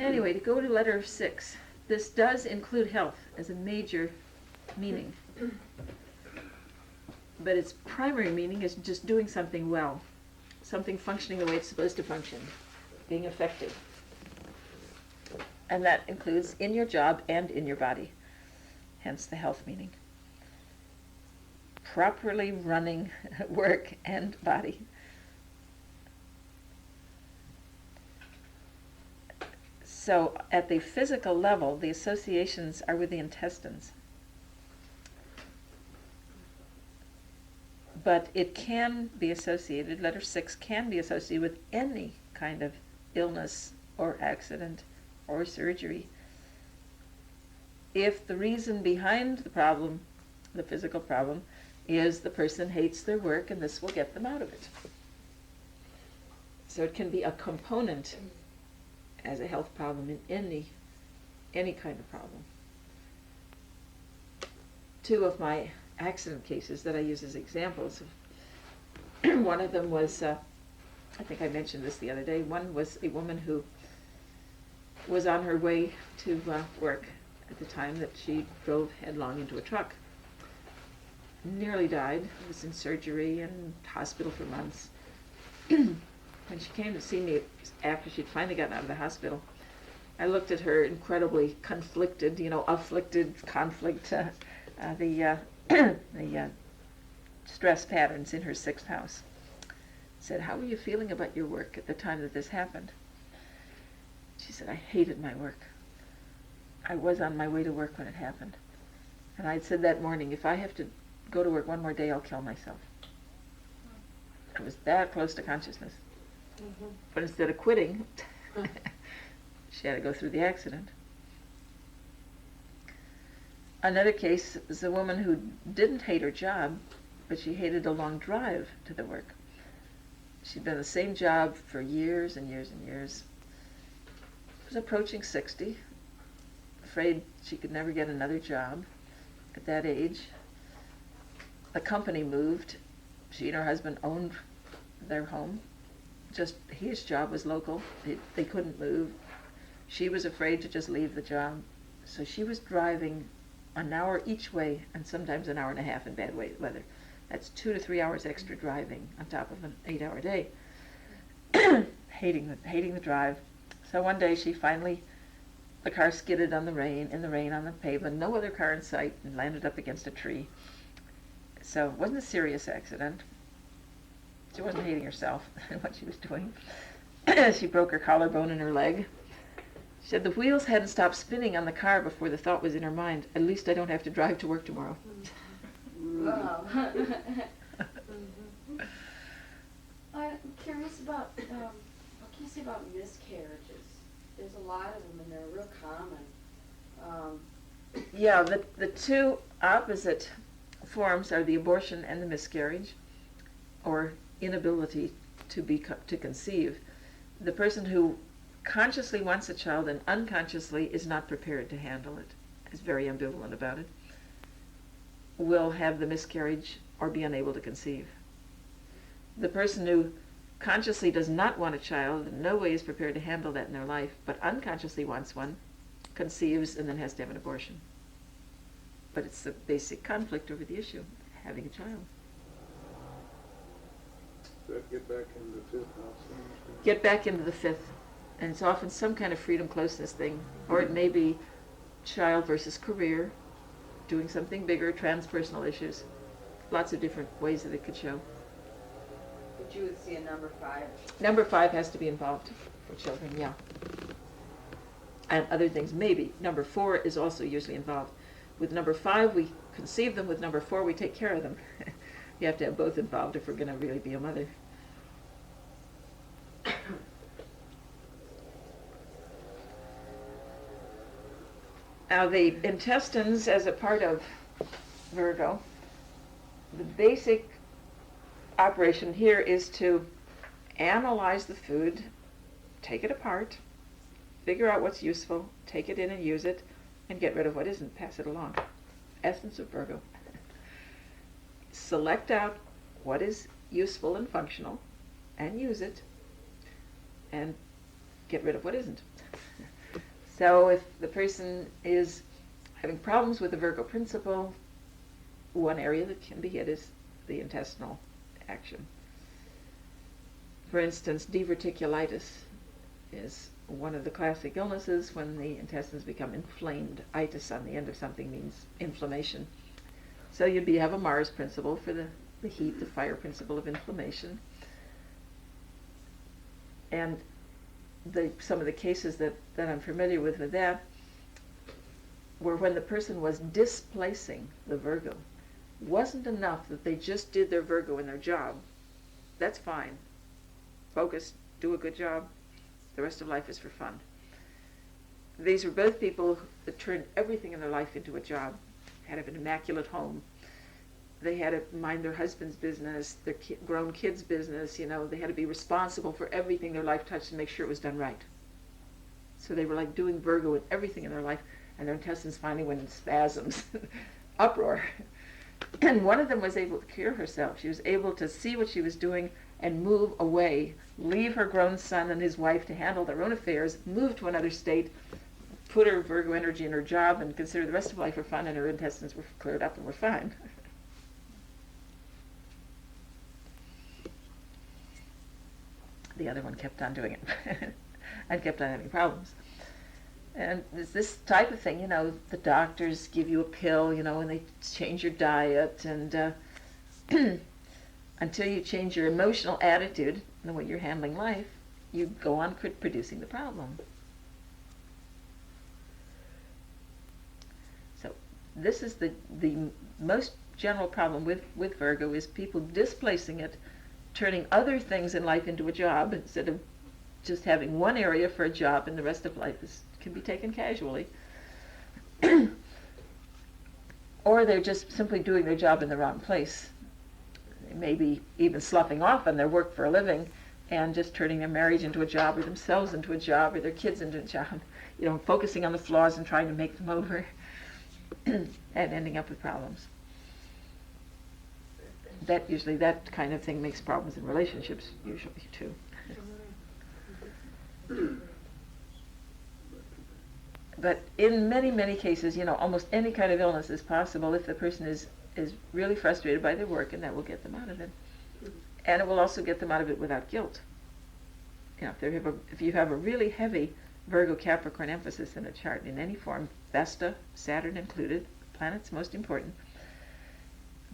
Anyway, to go to letter 6, this does include health as a major meaning. But its primary meaning is just doing something well, something functioning the way it's supposed to function, being effective. And that includes in your job and in your body, hence the health meaning. Properly running work and body. So at the physical level, the associations are with the intestines. But it can be associated, letter 6 can be associated with any kind of illness or accident or surgery. If the reason behind the problem, the physical problem, is the person hates their work and this will get them out of it. So it can be a component as a health problem in any kind of problem. 2 of my accident cases that I use as examples, one of them was, I think I mentioned this the other day, one was a woman who was on her way to work at the time that she drove headlong into a truck. Nearly died, was in surgery and hospital for months. When she came to see me after she'd finally gotten out of the hospital, I looked at her incredibly conflicted, afflicted, conflict, the stress patterns in her 6th house. Said, how were you feeling about your work at the time that this happened? She said, I hated my work. I was on my way to work when it happened. And I'd said that morning, if I have to go to work one more day, I'll kill myself. I was that close to consciousness. Mm-hmm. But instead of quitting, she had to go through the accident. Another case was a woman who didn't hate her job, but she hated a long drive to the work. She'd been the same job for years and years and years. Was approaching 60, afraid she could never get another job at that age. The company moved. She and her husband owned their home. Just his job was local. They couldn't move. She was afraid to just leave the job. So she was driving an hour each way and sometimes an hour and a half in bad weather. That's 2 to 3 hours extra driving on top of an 8-hour day. Hating the drive. So one day the car skidded in the rain on the pavement, no other car in sight, and landed up against a tree. So it wasn't a serious accident. She wasn't hating herself and what she was doing. She broke her collarbone in her leg. She said the wheels hadn't stopped spinning on the car before the thought was in her mind, at least I don't have to drive to work tomorrow. Wow. I'm curious about, what can you say about miscarriages? There's a lot of them and they're real common. Yeah, the 2 opposite forms are the abortion and the miscarriage, or inability to conceive. The person who consciously wants a child and unconsciously is not prepared to handle it, is very ambivalent about it, will have the miscarriage or be unable to conceive. The person who consciously does not want a child, in no way is prepared to handle that in their life, but unconsciously wants one, conceives and then has to have an abortion. But it's the basic conflict over the issue, having a child. So get back into the 5th house. Get back into the 5th. And it's often some kind of freedom closeness thing. Or it may be child versus career, doing something bigger, transpersonal issues. Lots of different ways that it could show. But you would see a number 5. Number 5 has to be involved for children, yeah. And other things, maybe. Number 4 is also usually involved. With number 5, we conceive them. With number 4, we take care of them. You have to have both involved if we're going to really be a mother. Now, the intestines as a part of Virgo, the basic operation here is to analyze the food, take it apart, figure out what's useful, take it in and use it, and get rid of what isn't, pass it along. Essence of Virgo. Select out what is useful and functional, and use it, and get rid of what isn't. So if the person is having problems with the Virgo principle, one area that can be hit is the intestinal action. For instance, diverticulitis is one of the classic illnesses when the intestines become inflamed. Itis on the end of something means inflammation. So you'd have a Mars principle for the heat, the fire principle of inflammation. And some of the cases that I'm familiar with that were when the person was displacing the Virgo. Wasn't enough that they just did their Virgo in their job. That's fine. Focus, do a good job. The rest of life is for fun. These were both people that turned everything in their life into a job, had an immaculate home. They had to mind their husband's business, their grown kids' business, they had to be responsible for everything their life touched and make sure it was done right. So they were like doing Virgo in everything in their life, and their intestines finally went in spasms, uproar. And one of them was able to cure herself. She was able to see what she was doing and move away, leave her grown son and his wife to handle their own affairs, move to another state, put her Virgo energy in her job, and consider the rest of life for fun, and her intestines were cleared up and were fine. The other one kept on doing it and kept on having problems. And it's this type of thing, the doctors give you a pill, and they change your diet, and until you change your emotional attitude and the way you're handling life, you go on producing the problem. So this is the most general problem with Virgo, is people displacing it, turning other things in life into a job instead of just having one area for a job, and the rest of life can be taken casually. Or they're just simply doing their job in the wrong place. They may be even sloughing off on their work for a living and just turning their marriage into a job, or themselves into a job, or their kids into a job, focusing on the flaws and trying to make them over and ending up with problems. That kind of thing makes problems in relationships, usually, too. But in many, many cases, almost any kind of illness is possible if the person is really frustrated by their work, and that will get them out of it. And it will also get them out of it without guilt. If you have a really heavy Virgo Capricorn emphasis in a chart in any form, Vesta, Saturn included, planets most important,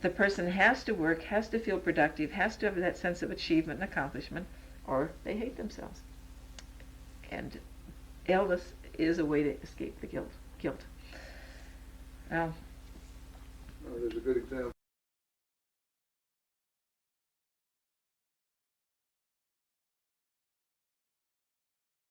the person has to work, has to feel productive, has to have that sense of achievement and accomplishment, or they hate themselves. And illness is a way to escape the guilt. There's a good example.